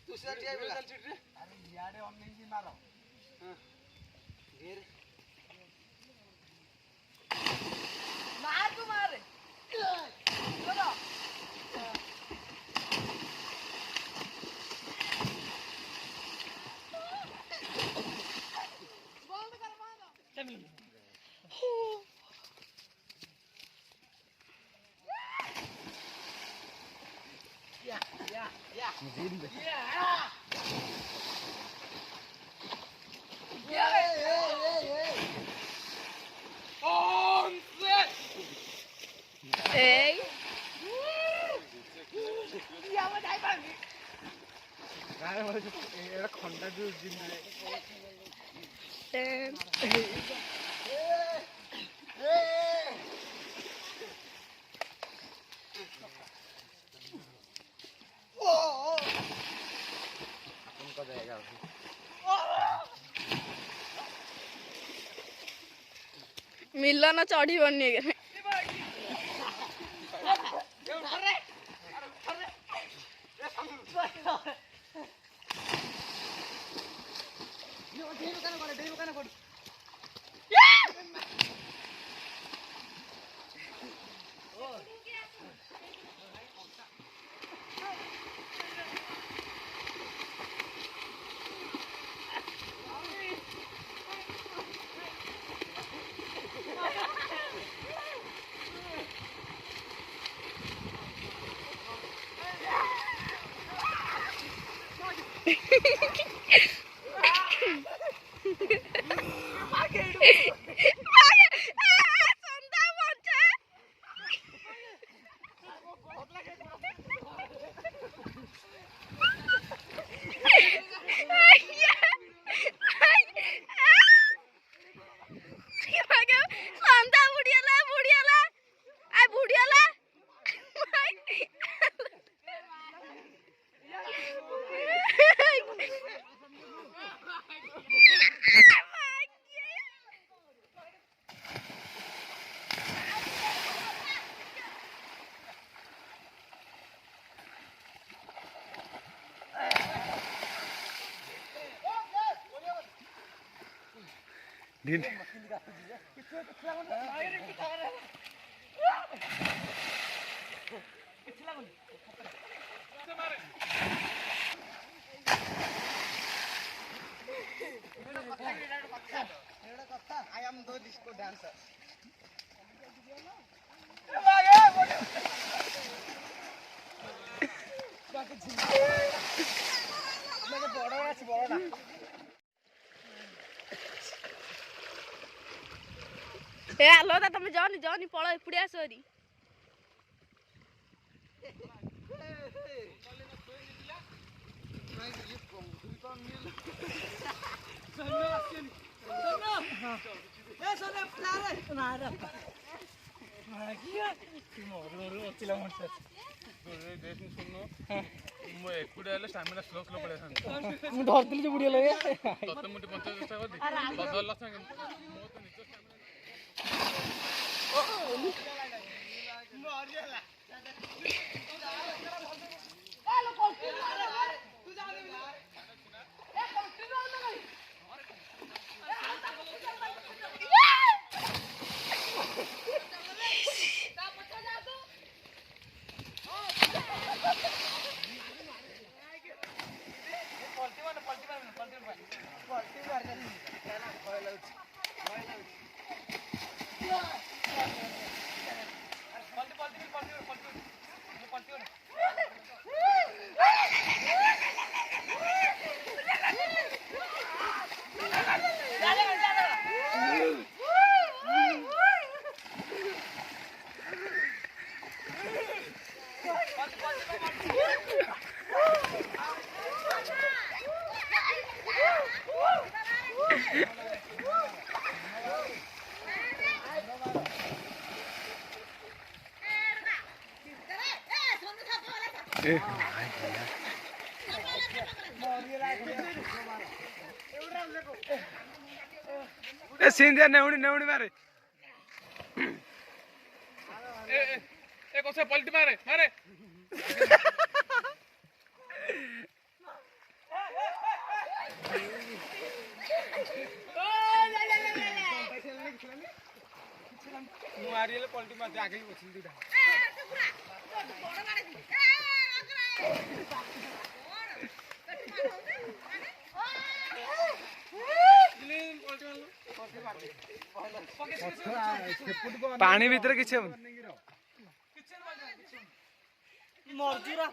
दूसरा टिया बेला अरे याडे हम नहीं मारो हां घेर मार तू मार चलो बंद कर मारो चल Yeah. On set. Hey. Yeah, what I found. Gana mara era khonda du din re. मिलन चढ़ी बनी दिन I am the disco dancer. Hello तुम जाओ जाओ पड़ा एपड़े आस धरती बुढ़िया लगे सिंधिया नेउनी नेउनी मारे ए कोसे पलटी मारे मारे ମୁଁ ଆରିଲେ ପଲଟି ମାରି ଆଗେଇ ବସିଲି ଦୁଇଟା ପାଣି ଭିତରେ କିଛି ହବନି ମର୍ଜୁରା